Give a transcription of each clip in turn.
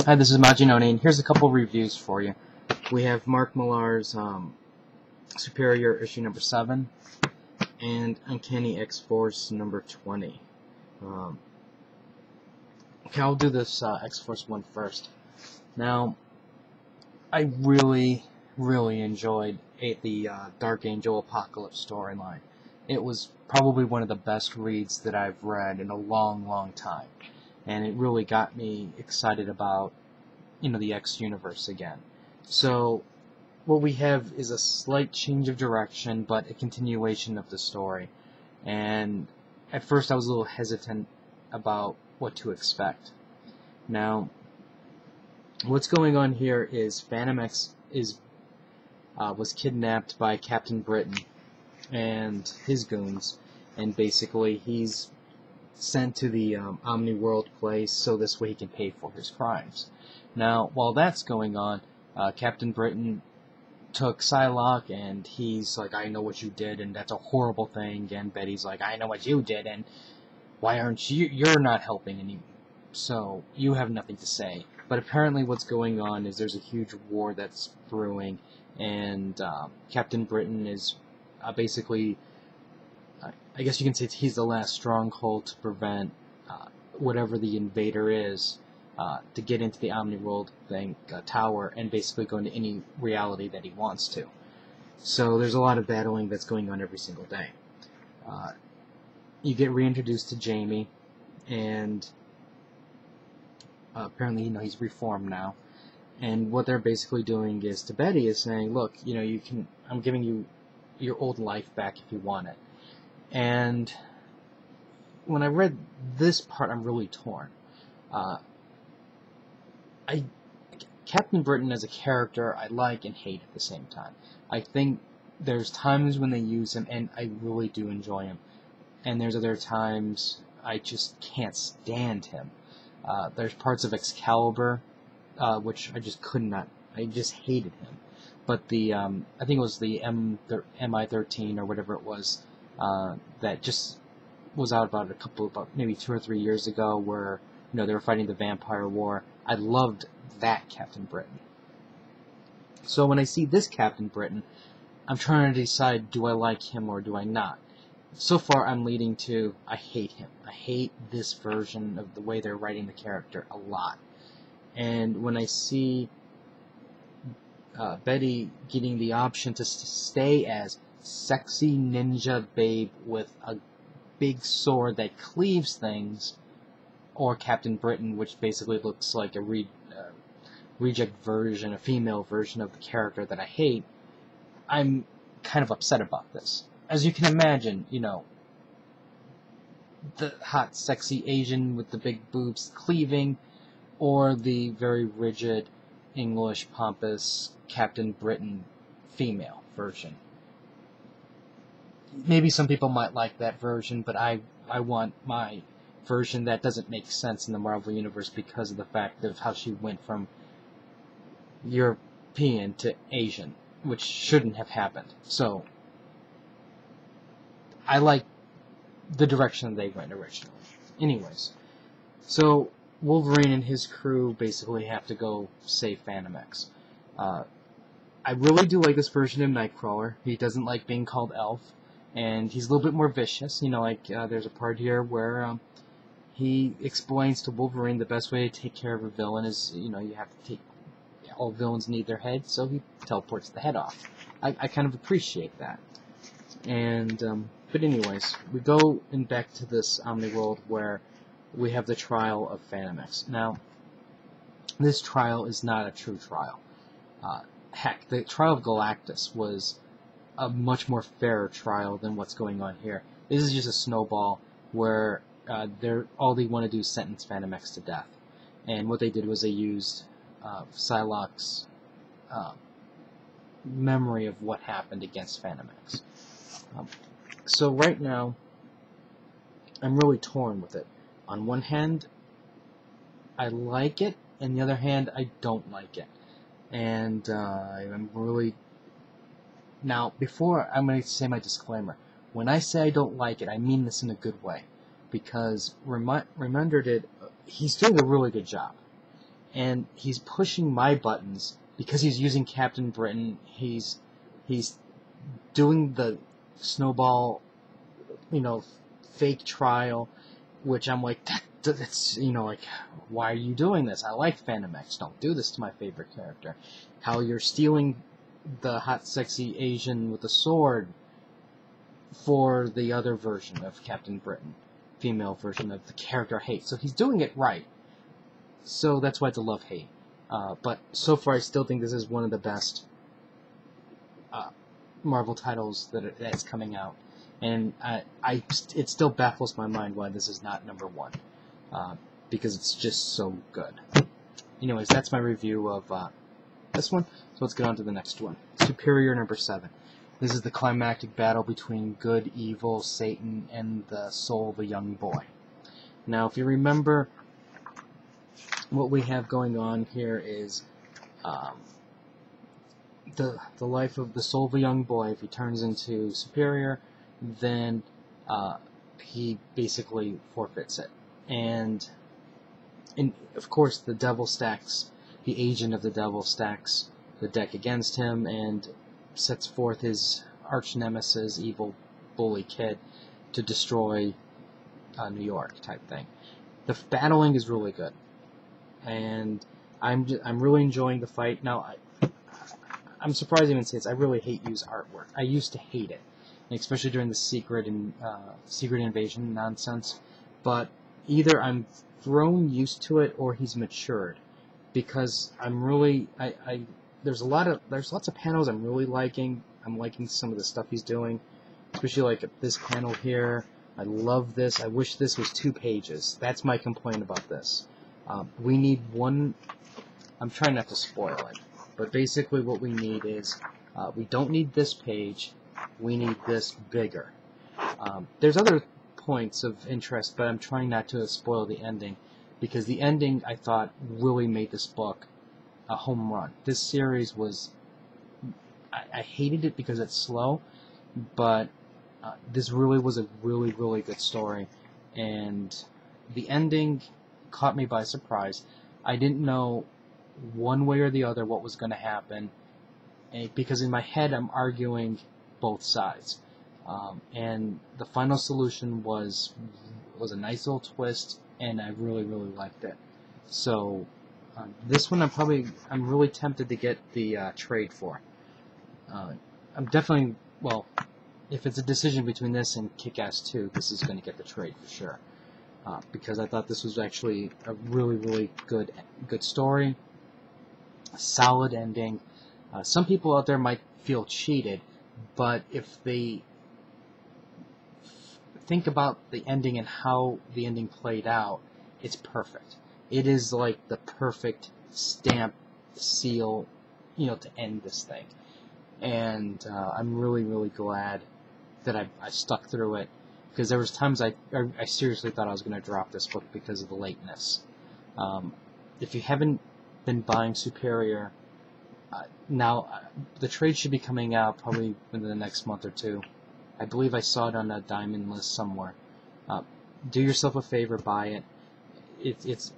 Hi, this is Majinoni, and here's a couple reviews for you. We have Mark Millar's Superior issue number 7 and Uncanny X-Force number 20. Okay, I'll do this X-Force one first. Now, I really enjoyed the Dark Angel Apocalypse storyline. It was probably one of the best reads that I've read in a long time, and it really got me excited about the X universe again. So what we have is a slight change of direction, but a continuation of the story. And at first I was a little hesitant about what to expect. Now, what's going on here is Phantom X was kidnapped by Captain Britain and his goons, and basically he's sent to the Omni-World place so this way he can pay for his crimes. Now, while that's going on, Captain Britain took Psylocke, and he's like, I know what you did, and that's a horrible thing, and Betty's like, I know what you did, and why aren't you're not helping anymore, so you have nothing to say. But apparently what's going on is there's a huge war that's brewing, and Captain Britain is basically, I guess you can say he's the last stronghold to prevent whatever the invader is to get into the Omni-World tower and basically go into any reality that he wants to. So there's a lot of battling that's going on every single day. You get reintroduced to Jamie, and apparently he's reformed now. And what they're basically doing is, to Betty, is saying, look, I'm giving you your old life back if you want it. And when I read this part, I'm really torn. Captain Britain as a character I like and hate at the same time. I think there's times when they use him and I really do enjoy him, and there's other times I just can't stand him. There's parts of Excalibur which I just could not. I just hated him. But the I think it was the MI-13 or whatever it was that just was out about maybe 2 or 3 years ago, where they were fighting the Vampire War. I loved that Captain Britain. So when I see this Captain Britain, I'm trying to decide, do I like him or do I not? So far I'm leading to, I hate him. I hate this version of the way they're writing the character a lot. And when I see Betty getting the option to stay as sexy ninja babe with a big sword that cleaves things, or Captain Britain, which basically looks like a reject version, a female version of the character that I hate, I'm kind of upset about this. As you can imagine, the hot, sexy Asian with the big boobs cleaving, or the very rigid, English, pompous Captain Britain female version. Maybe some people might like that version, but I want my version that doesn't make sense in the Marvel Universe because of the fact of how she went from European to Asian, which shouldn't have happened. So, I like the direction they went originally. Anyways, so Wolverine and his crew basically have to go save Phantom X. I really do like this version of Nightcrawler. He doesn't like being called Elf, and he's a little bit more vicious. There's a part here where he explains to Wolverine the best way to take care of a villain is, you have to all villains need their head, so he teleports the head off. I kind of appreciate that. And, but anyways, we go back to this Omni-World where we have the trial of Phantom X. Now, this trial is not a true trial. Heck, the trial of Galactus was a much more fairer trial than what's going on here. This is just a snowball where all they want to do is sentence Phantom X to death. And what they did was they used Psylocke's memory of what happened against Phantom X. So right now, I'm really torn with it. On one hand, I like it, and the other hand, I don't like it. And I'm really... Now, before I'm going to say my disclaimer, when I say I don't like it, I mean this in a good way. Because Remender he's doing a really good job. and he's pushing my buttons because he's using Captain Britain. He's doing the Snowball, fake trial, which I'm like, that's, like, why are you doing this? I like Phantom X. Don't do this to my favorite character. How you're stealing the hot, sexy Asian with a sword for the other version of Captain Britain, female version of the character I hate. So he's doing it right. So that's why it's a love-hate. But so far, I still think this is one of the best Marvel titles that's coming out. And it still baffles my mind why this is not number one, because it's just so good. Anyways, that's my review of this one. So let's get on to the next one. Superior number 7. This is the climactic battle between good, evil, Satan, and the soul of a young boy. Now, if you remember, what we have going on here is the life of the soul of a young boy. If he turns into Superior, then he basically forfeits it. And of course, the devil stacks, the agent of the devil stacks the deck against him and sets forth his arch nemesis, evil bully kid, to destroy New York type thing. The battling is really good, and I'm really enjoying the fight. Now, I'm surprised even say this. I really hate Yu's artwork. I used to hate it, especially during the Secret Invasion nonsense. But either I'm grown used to it or he's matured, because I'm really there's lots of panels I'm really liking. I'm liking some of the stuff he's doing, especially like this panel here. I love this. I wish this was 2 pages. That's my complaint about this. We need one. I'm trying not to spoil it, but basically what we need is we don't need this page. We need this bigger. There's other points of interest, but I'm trying not to spoil the ending, because the ending, I thought, really made this book a home run. This series was... I hated it because it's slow, but this really was a really, really good story, and the ending caught me by surprise. I didn't know one way or the other what was going to happen, because in my head I'm arguing both sides. And the final solution was a nice little twist, and I really, really liked it. So this one I'm really tempted to get the trade for. I'm definitely, well, if it's a decision between this and Kick-Ass 2, this is going to get the trade for sure. Because I thought this was actually a really, really good story, a solid ending. Some people out there might feel cheated, but if they think about the ending and how the ending played out, it's perfect. It is like the perfect stamp, seal, to end this thing. And I'm really, really glad that I stuck through it, because there was times I seriously thought I was going to drop this book because of the lateness. If you haven't been buying Superior, now the trade should be coming out probably within the next month or 2. I believe I saw it on a Diamond list somewhere. Do yourself a favor, buy it. It's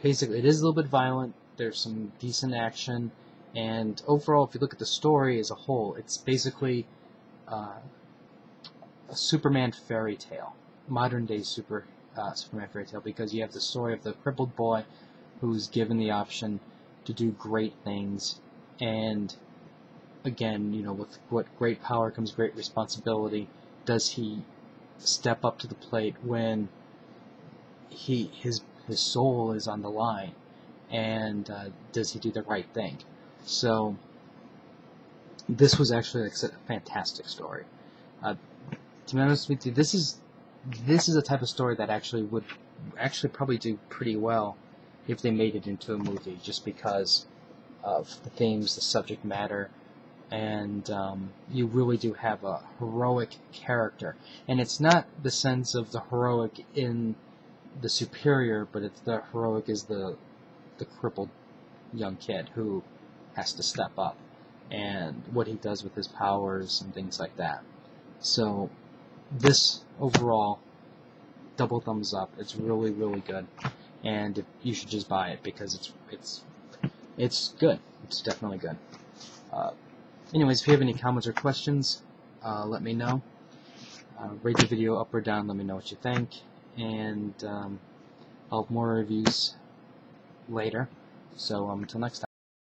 basically, it is a little bit violent. There's some decent action, and overall, if you look at the story as a whole, it's basically a Superman fairy tale, modern day Superman fairy tale, because you have the story of the crippled boy who's given the option to do great things, and again, with what great power comes great responsibility. Does he step up to the plate when his soul is on the line, and does he do the right thing? So this was actually a fantastic story. To be honest with you, this is a type of story that actually would probably do pretty well if they made it into a movie, just because of the themes, the subject matter, and you really do have a heroic character. And it's not the sense of the heroic in the Superior, but it's the heroic is the crippled young kid who has to step up, and what he does with his powers and things like that. So this overall, double thumbs up. It's really, really good. and you should just buy it because it's good. It's definitely good. Anyways, if you have any comments or questions, let me know. Rate the video up or down. Let me know what you think, and I'll have more reviews later. So until next time.